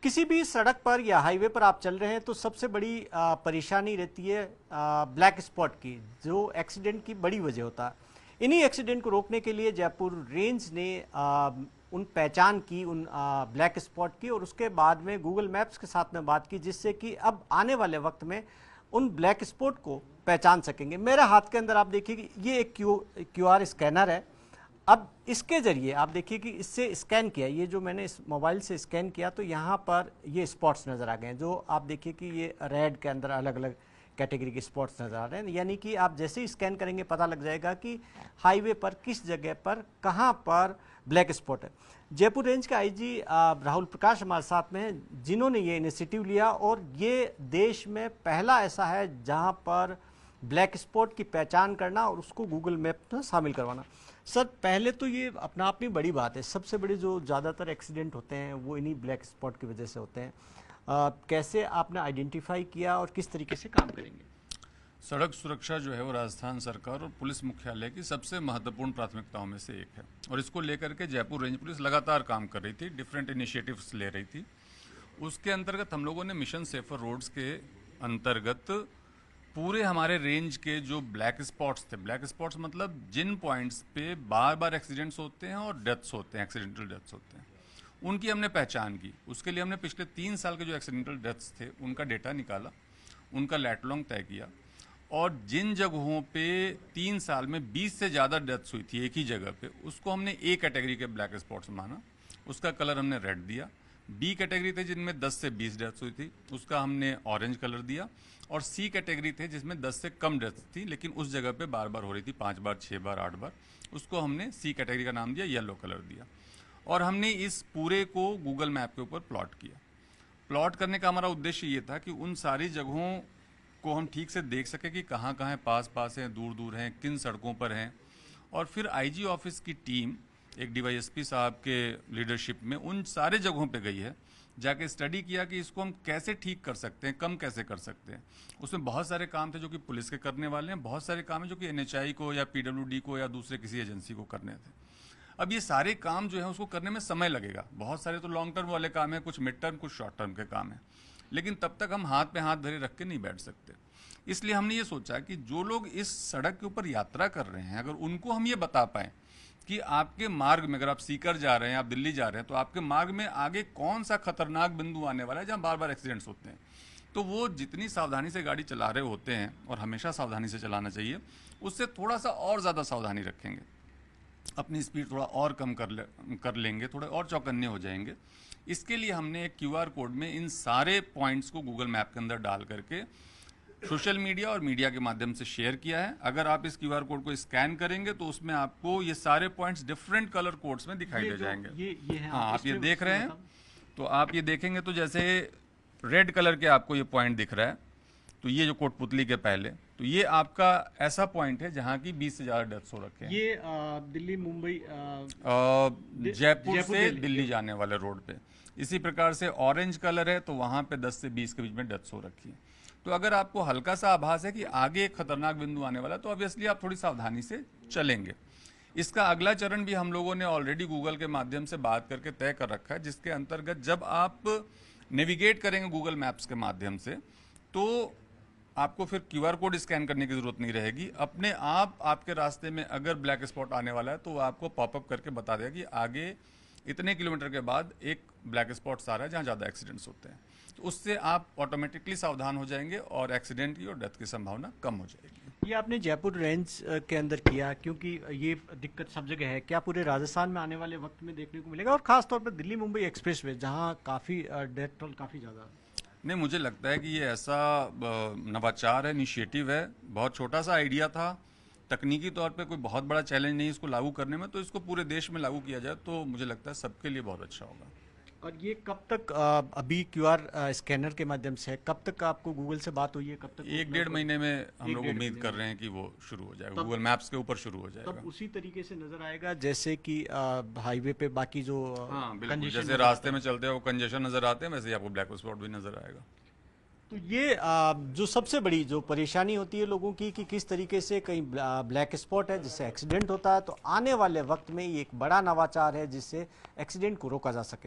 किसी भी सड़क पर या हाईवे पर आप चल रहे हैं तो सबसे बड़ी परेशानी रहती है ब्लैक स्पॉट की, जो एक्सीडेंट की बड़ी वजह होता है। इन्हीं एक्सीडेंट को रोकने के लिए जयपुर रेंज ने उन पहचान की उन ब्लैक स्पॉट की, और उसके बाद में गूगल मैप्स के साथ में बात की, जिससे कि अब आने वाले वक्त में उन ब्लैक स्पॉट को पहचान सकेंगे। मेरे हाथ के अंदर आप देखिए कि ये एक क्यूआर स्कैनर है। अब इसके जरिए आप देखिए कि इससे स्कैन किया, ये जो मैंने इस मोबाइल से स्कैन किया तो यहाँ पर ये स्पॉट्स नज़र आ गए हैं, जो आप देखिए कि ये रेड के अंदर अलग अलग कैटेगरी के स्पॉट्स नज़र आ रहे हैं। यानी कि आप जैसे ही स्कैन करेंगे पता लग जाएगा कि हाईवे पर किस जगह पर कहाँ पर ब्लैक स्पॉट है। जयपुर रेंज का आईजी राहुल प्रकाश हमारे साथ में हैं, जिन्होंने ये इनिशिएटिव लिया, और ये देश में पहला ऐसा है जहाँ पर ब्लैक स्पॉट की पहचान करना और उसको गूगल मैप में शामिल करवाना। सर, पहले तो ये अपना आप में बड़ी बात है, सबसे बड़े जो ज़्यादातर एक्सीडेंट होते हैं वो इन्हीं ब्लैक स्पॉट की वजह से होते हैं। कैसे आपने आइडेंटिफाई किया और किस तरीके से काम करेंगे? सड़क सुरक्षा जो है वो राजस्थान सरकार और पुलिस मुख्यालय की सबसे महत्वपूर्ण प्राथमिकताओं में से एक है, और इसको लेकर के जयपुर रेंज पुलिस लगातार काम कर रही थी, डिफरेंट इनिशिएटिव्स ले रही थी। उसके अंतर्गत हम लोगों ने मिशन सेफर रोड्स के अंतर्गत पूरे हमारे रेंज के जो ब्लैक स्पॉट्स थे, ब्लैक स्पॉट्स मतलब जिन पॉइंट्स पे बार बार एक्सीडेंट्स होते हैं और डेथ्स होते हैं, एक्सीडेंटल डेथ्स होते हैं, उनकी हमने पहचान की। उसके लिए हमने पिछले 3 साल के जो एक्सीडेंटल डेथ्स थे उनका डेटा निकाला, उनका लैटलॉन्ग तय किया, और जिन जगहों पे 3 साल में 20 से ज़्यादा डेथ्स हुई थी एक ही जगह पे, उसको हमने ए कैटेगरी के ब्लैक स्पॉट्स माना। उसका कलर हमने रेड दिया। बी कैटेगरी थे जिनमें 10 से 20 डेथ्स हुई थी, उसका हमने ऑरेंज कलर दिया। और सी कैटेगरी थे जिसमें 10 से कम डेथ्स थी लेकिन उस जगह पे बार बार हो रही थी, 5 बार, 6 बार, 8 बार, उसको हमने सी कैटेगरी का नाम दिया, येलो कलर दिया। और हमने इस पूरे को गूगल मैप के ऊपर प्लॉट किया। प्लॉट करने का हमारा उद्देश्य ये था कि उन सारी जगहों को हम ठीक से देख सके कि कहाँ कहाँ पास पास हैं, दूर दूर हैं, किन सड़कों पर हैं। और फिर आईजी ऑफिस की टीम एक डीवाईएसपी साहब के लीडरशिप में उन सारे जगहों पे गई है, जाके स्टडी किया कि इसको हम कैसे ठीक कर सकते हैं, कम कैसे कर सकते हैं। उसमें बहुत सारे काम थे जो कि पुलिस के करने वाले हैं, बहुत सारे काम हैं जो कि एनएचआई को या पीडब्ल्यूडी को या दूसरे किसी एजेंसी को करने थे। अब ये सारे काम जो है उसको करने में समय लगेगा। बहुत सारे तो लॉन्ग टर्म वाले काम है, कुछ मिड टर्म, कुछ शॉर्ट टर्म के काम है, लेकिन तब तक हम हाथ पे हाथ धरे रख के नहीं बैठ सकते। इसलिए हमने ये सोचा कि जो लोग इस सड़क के ऊपर यात्रा कर रहे हैं, अगर उनको हम ये बता पाएँ कि आपके मार्ग में, अगर आप सीकर जा रहे हैं, आप दिल्ली जा रहे हैं, तो आपके मार्ग में आगे कौन सा खतरनाक बिंदु आने वाला है जहां बार बार एक्सीडेंट्स होते हैं, तो वो जितनी सावधानी से गाड़ी चला रहे होते हैं, और हमेशा सावधानी से चलाना चाहिए, उससे थोड़ा सा और ज़्यादा सावधानी रखेंगे, अपनी स्पीड थोड़ा और कम कर लेंगे, थोड़े और चौकन्ने हो जाएंगे। इसके लिए हमने एक क्यूआर कोड में इन सारे पॉइंट्स को गूगल मैप के अंदर डाल करके सोशल मीडिया और मीडिया के माध्यम से शेयर किया है। अगर आप इस क्यूआर कोड को स्कैन करेंगे तो उसमें आपको ये सारे पॉइंट्स डिफरेंट कलर कोड्स में दिखाई दे जाएंगे। ये है, हाँ, आप ये देख रहे हैं, तो आप ये देखेंगे तो जैसे रेड कलर के आपको ये पॉइंट दिख रहा है, तो ये जो कोटपुतली के पहले, तो ये आपका ऐसा पॉइंट है जहाँ की 20 से ज़्यादा डेथ्स हो रखे हैं। ये दिल्ली मुंबई जयपुर से दिल्ली जाने वाले रोड पे। इसी प्रकार से ऑरेंज कलर है तो वहाँ पे 10 से 20 के बीच में डेथ्स हो रखी है। तो अगर आपको हल्का सा आभास है कि आगे एक खतरनाक बिंदु आने वाला है, तो ऑब्वियसली आप थोड़ी सावधानी से चलेंगे। इसका अगला चरण भी हम लोगों ने ऑलरेडी गूगल के माध्यम से बात करके तय कर रखा है, जिसके अंतर्गत जब आप नेविगेट करेंगे गूगल मैप्स के माध्यम से, तो आपको फिर क्यूआर कोड स्कैन करने की जरूरत नहीं रहेगी। अपने आप आपके रास्ते में अगर ब्लैक स्पॉट आने वाला है तो वो आपको पॉपअप करके बता देगा कि आगे इतने किलोमीटर के बाद एक ब्लैक स्पॉट्स आ रहा है जहाँ ज़्यादा एक्सीडेंट्स होते हैं। तो उससे आप ऑटोमेटिकली सावधान हो जाएंगे और एक्सीडेंट की और डेथ की संभावना कम हो जाएगी। ये आपने जयपुर रेंज के अंदर किया क्योंकि ये दिक्कत सब जगह है, क्या पूरे राजस्थान में आने वाले वक्त में देखने को मिलेगा, और खास तौर पर दिल्ली मुंबई एक्सप्रेसवे जहाँ काफ़ी डेथ टोल काफ़ी ज़्यादा? नहीं, मुझे लगता है कि ये ऐसा नवाचार है, इनिशिएटिव है, बहुत छोटा सा आइडिया था, तकनीकी तौर पे कोई बहुत बड़ा चैलेंज नहीं इसको लागू करने में, तो इसको पूरे देश में लागू किया जाए तो मुझे लगता है सबके लिए बहुत अच्छा होगा। और ये कब तक अभी क्यूआर स्कैनर के माध्यम से, कब तक आपको गूगल से बात हुई है, कब तक? 1-1.5 महीने में हम लोग उम्मीद कर रहे हैं कि वो शुरू हो जाएगा, गूगल मैप्स के ऊपर शुरू हो जाएगा। तब उसी तरीके से नजर आएगा जैसे कि हाईवे पे बाकी जो हाँ बिल्कुल, जैसे रास्ते में चलते हैं वो कंजेशन नजर आते हैं, वैसे ही आपको ब्लैक स्पॉट भी नजर आएगा। तो ये जो सबसे बड़ी जो परेशानी होती है लोगों की कि किस तरीके से कहीं ब्लैक स्पॉट है जिससे एक्सीडेंट होता है, तो आने वाले वक्त में ये एक बड़ा नवाचार है जिससे एक्सीडेंट को रोका जा सके।